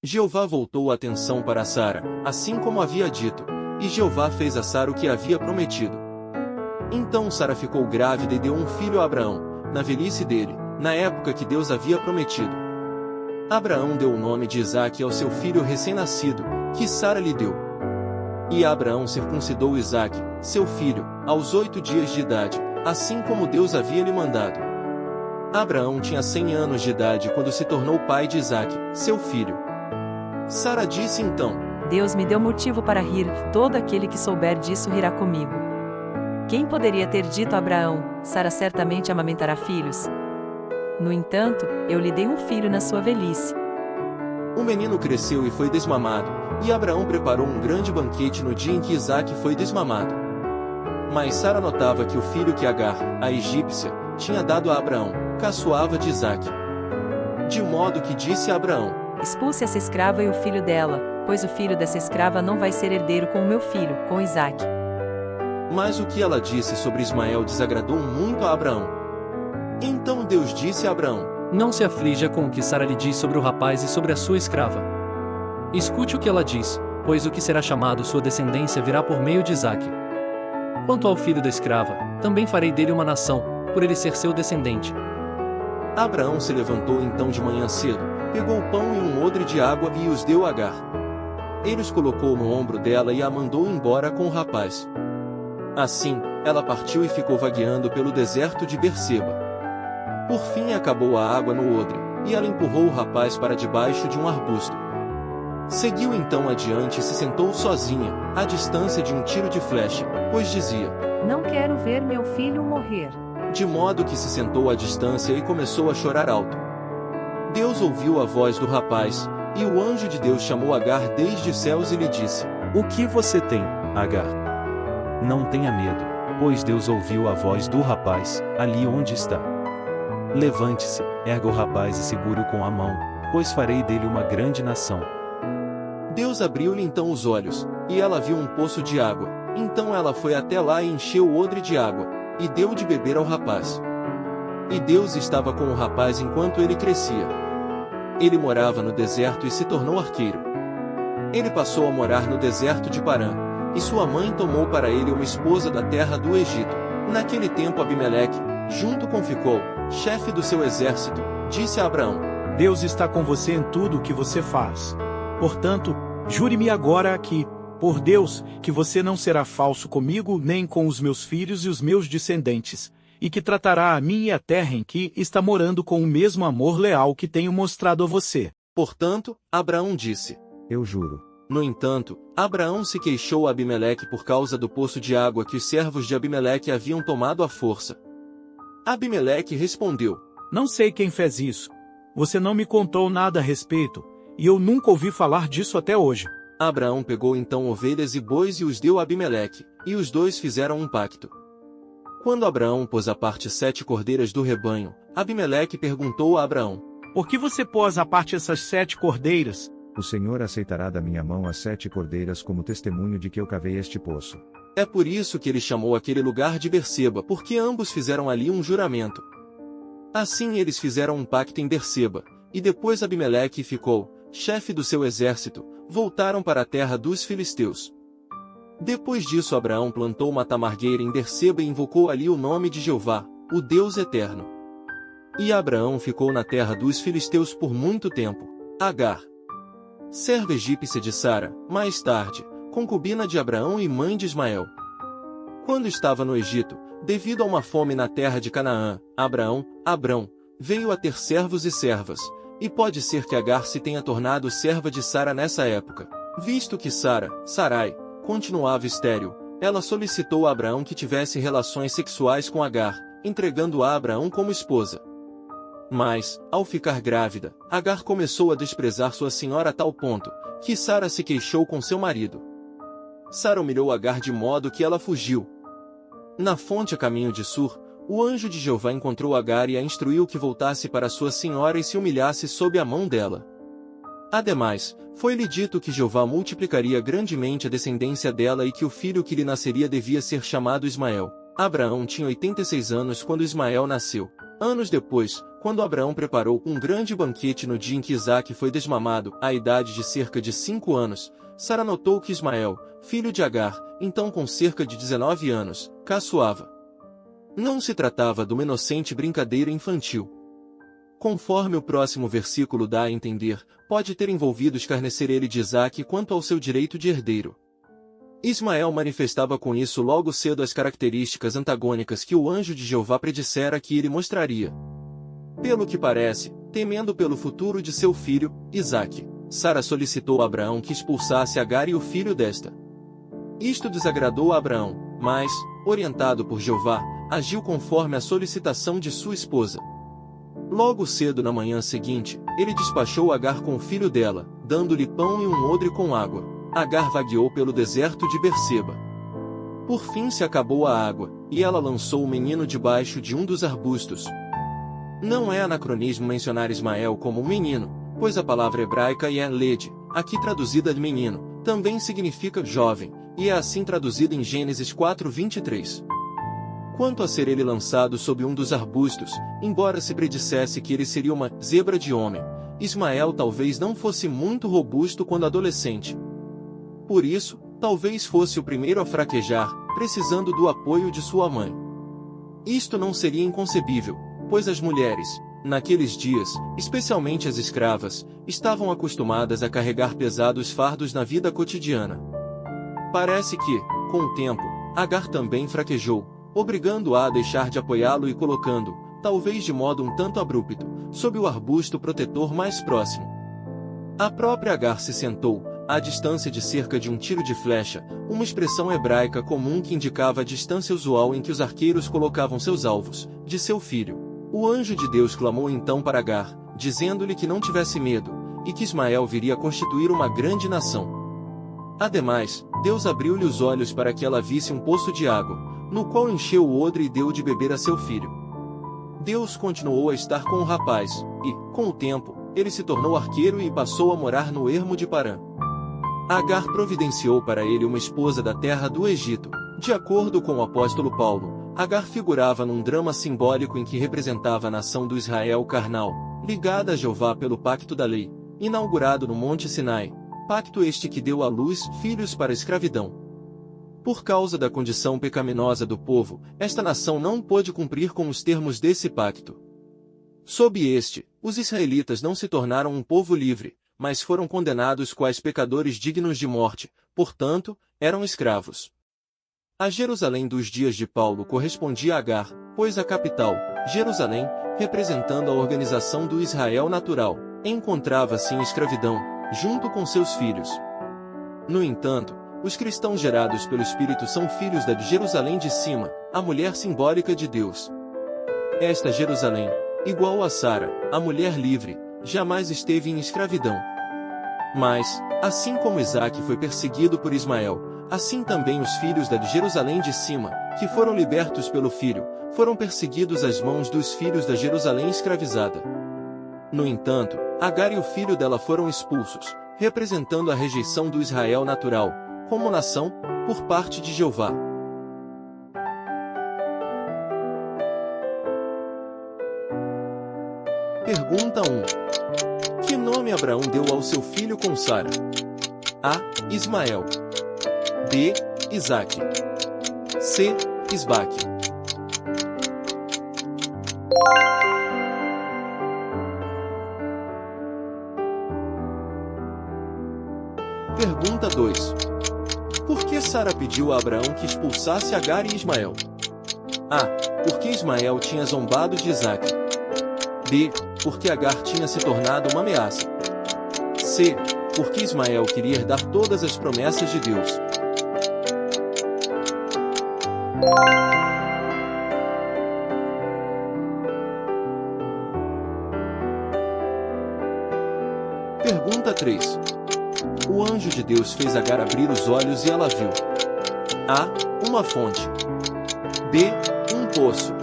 Jeová voltou a atenção para Sara, assim como havia dito, e Jeová fez a Sara o que havia prometido. Então Sara ficou grávida e deu um filho a Abraão, na velhice dele, na época que Deus havia prometido. Abraão deu o nome de Isaque ao seu filho recém-nascido, que Sara lhe deu. E Abraão circuncidou Isaque, seu filho, aos 8 dias de idade, assim como Deus havia lhe mandado. Abraão tinha 100 anos de idade quando se tornou pai de Isaque, seu filho. Sara disse então: Deus me deu motivo para rir, todo aquele que souber disso rirá comigo. Quem poderia ter dito a Abraão, Sara certamente amamentará filhos? No entanto, eu lhe dei um filho na sua velhice. O menino cresceu e foi desmamado, e Abraão preparou um grande banquete no dia em que Isaque foi desmamado. Mas Sara notava que o filho que Agar, a egípcia, tinha dado a Abraão, caçoava de Isaque. De modo que disse a Abraão: Expulse essa escrava e o filho dela, pois o filho dessa escrava não vai ser herdeiro com o meu filho, com Isaque. Mas o que ela disse sobre Ismael desagradou muito a Abraão. Então Deus disse a Abraão: Não se aflija com o que Sara lhe diz sobre o rapaz e sobre a sua escrava. Escute o que ela diz, pois o que será chamado sua descendência virá por meio de Isaque. Quanto ao filho da escrava, também farei dele uma nação, por ele ser seu descendente. Abraão se levantou então de manhã cedo, pegou o pão e um odre de água e os deu a Agar. Ele os colocou no ombro dela e a mandou embora com o rapaz. Assim, ela partiu e ficou vagueando pelo deserto de Berseba. Por fim acabou a água no odre, e ela empurrou o rapaz para debaixo de um arbusto. Seguiu então adiante e se sentou sozinha, à distância de um tiro de flecha, pois dizia: Não quero ver meu filho morrer. De modo que se sentou à distância e começou a chorar alto. Deus ouviu a voz do rapaz, e o anjo de Deus chamou Agar desde os céus e lhe disse: O que você tem, Agar? Não tenha medo, pois Deus ouviu a voz do rapaz, ali onde está. Levante-se, erga o rapaz e segure-o com a mão, pois farei dele uma grande nação. Deus abriu-lhe então os olhos, e ela viu um poço de água. Então ela foi até lá e encheu o odre de água, e deu de beber ao rapaz. E Deus estava com o rapaz enquanto ele crescia. Ele morava no deserto e se tornou arqueiro. Ele passou a morar no deserto de Parã, e sua mãe tomou para ele uma esposa da terra do Egito. Naquele tempo Abimeleque, junto com Ficol, chefe do seu exército, disse a Abraão: Deus está com você em tudo o que você faz. Portanto, jure-me agora que, por Deus, que você não será falso comigo nem com os meus filhos e os meus descendentes, e que tratará a mim e a terra em que está morando com o mesmo amor leal que tenho mostrado a você. Portanto, Abraão disse: Eu juro. No entanto, Abraão se queixou a Abimeleque por causa do poço de água que os servos de Abimeleque haviam tomado à força. Abimeleque respondeu: Não sei quem fez isso. Você não me contou nada a respeito, e eu nunca ouvi falar disso até hoje. Abraão pegou então ovelhas e bois e os deu a Abimeleque, e os dois fizeram um pacto. Quando Abraão pôs à parte 7 cordeiras do rebanho, Abimeleque perguntou a Abraão: Por que você pôs à parte essas 7 cordeiras? O Senhor aceitará da minha mão as 7 cordeiras como testemunho de que eu cavei este poço. É por isso que ele chamou aquele lugar de Berseba, porque ambos fizeram ali um juramento. Assim eles fizeram um pacto em Berseba, e depois Abimeleque e Ficol, chefe do seu exército, voltaram para a terra dos filisteus. Depois disso Abraão plantou uma tamargueira em Berseba e invocou ali o nome de Jeová, o Deus eterno. E Abraão ficou na terra dos filisteus por muito tempo. Agar, serva egípcia de Sara, mais tarde, concubina de Abraão e mãe de Ismael. Quando estava no Egito, devido a uma fome na terra de Canaã, Abrão, veio a ter servos e servas, e pode ser que Agar se tenha tornado serva de Sara nessa época. Visto que Sarai, continuava estéril, ela solicitou a Abraão que tivesse relações sexuais com Agar, entregando-a a Abraão como esposa. Mas, ao ficar grávida, Agar começou a desprezar sua senhora a tal ponto, que Sara se queixou com seu marido. Sara humilhou Agar de modo que ela fugiu. Na fonte a caminho de Sur, o anjo de Jeová encontrou Agar e a instruiu que voltasse para sua senhora e se humilhasse sob a mão dela. Ademais, foi-lhe dito que Jeová multiplicaria grandemente a descendência dela e que o filho que lhe nasceria devia ser chamado Ismael. Abraão tinha 86 anos quando Ismael nasceu. Anos depois, quando Abraão preparou um grande banquete no dia em que Isaque foi desmamado, à idade de cerca de 5 anos, Sara notou que Ismael, filho de Agar, então com cerca de 19 anos, caçoava. Não se tratava de uma inocente brincadeira infantil. Conforme o próximo versículo dá a entender, pode ter envolvido escarnecer ele de Isaque quanto ao seu direito de herdeiro. Ismael manifestava com isso logo cedo as características antagônicas que o anjo de Jeová predissera que ele mostraria. Pelo que parece, temendo pelo futuro de seu filho, Isaque, Sara solicitou a Abraão que expulsasse Agar e o filho desta. Isto desagradou a Abraão, mas, orientado por Jeová, agiu conforme a solicitação de sua esposa. Logo cedo na manhã seguinte, ele despachou Agar com o filho dela, dando-lhe pão e um odre com água. Agar vagueou pelo deserto de Berseba. Por fim se acabou a água, e ela lançou o menino debaixo de um dos arbustos. Não é anacronismo mencionar Ismael como um menino, pois a palavra hebraica Yeled, aqui traduzida de menino, também significa jovem, e é assim traduzida em Gênesis 4:23. Quanto a ser ele lançado sob um dos arbustos, embora se predissesse que ele seria uma zebra de homem, Ismael talvez não fosse muito robusto quando adolescente. Por isso, talvez fosse o primeiro a fraquejar, precisando do apoio de sua mãe. Isto não seria inconcebível, pois as mulheres, naqueles dias, especialmente as escravas, estavam acostumadas a carregar pesados fardos na vida cotidiana. Parece que, com o tempo, Agar também fraquejou, obrigando-a a deixar de apoiá-lo e colocando, talvez de modo um tanto abrupto, sob o arbusto protetor mais próximo. A própria Agar se sentou, à distância de cerca de um tiro de flecha, uma expressão hebraica comum que indicava a distância usual em que os arqueiros colocavam seus alvos, de seu filho. O anjo de Deus clamou então para Agar, dizendo-lhe que não tivesse medo, e que Ismael viria a constituir uma grande nação. Ademais, Deus abriu-lhe os olhos para que ela visse um poço de água, no qual encheu o odre e deu de beber a seu filho. Deus continuou a estar com o rapaz, e, com o tempo, ele se tornou arqueiro e passou a morar no ermo de Parã. Agar providenciou para ele uma esposa da terra do Egito. De acordo com o apóstolo Paulo, Agar figurava num drama simbólico em que representava a nação do Israel carnal, ligada a Jeová pelo pacto da lei, inaugurado no Monte Sinai, pacto este que deu à luz filhos para a escravidão. Por causa da condição pecaminosa do povo, esta nação não pôde cumprir com os termos desse pacto. Sob este, os israelitas não se tornaram um povo livre, mas foram condenados quais pecadores dignos de morte, portanto, eram escravos. A Jerusalém dos dias de Paulo correspondia a Agar, pois a capital, Jerusalém, representando a organização do Israel natural, encontrava-se em escravidão, junto com seus filhos. No entanto, os cristãos gerados pelo Espírito são filhos da Jerusalém de cima, a mulher simbólica de Deus. Esta Jerusalém, igual a Sara, a mulher livre, jamais esteve em escravidão. Mas, assim como Isaque foi perseguido por Ismael, assim também os filhos da Jerusalém de cima, que foram libertos pelo filho, foram perseguidos às mãos dos filhos da Jerusalém escravizada. No entanto, Agar e o filho dela foram expulsos, representando a rejeição do Israel natural, como nação, por parte de Jeová. Pergunta 1. Que nome Abraão deu ao seu filho com Sara? A. Ismael. B. Isaque. C. Isbaque. Pergunta 2. Por que Sara pediu a Abraão que expulsasse Agar e Ismael? A. Porque Ismael tinha zombado de Isaque. B. Porque Agar tinha se tornado uma ameaça. C. Porque Ismael queria herdar todas as promessas de Deus. Pergunta 3. O anjo de Deus fez Agar abrir os olhos e ela viu: A. Uma fonte. B. Um poço.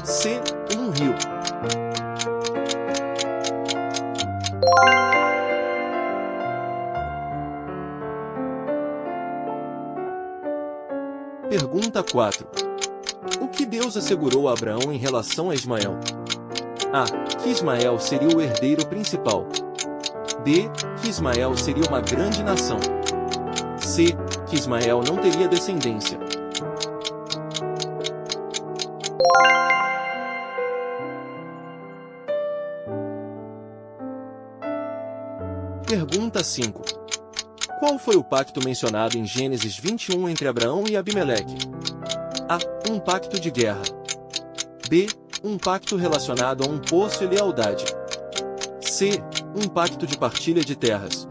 C. Um rio. Pergunta 4. O que Deus assegurou a Abraão em relação a Ismael? A. Que Ismael seria o herdeiro principal. B. Que Ismael seria uma grande nação. C. Que Ismael não teria descendência. Pergunta 5. Qual foi o pacto mencionado em Gênesis 21 entre Abraão e Abimeleque? A. Um pacto de guerra. B. Um pacto relacionado a um poço e lealdade. C. Um pacto de partilha de terras.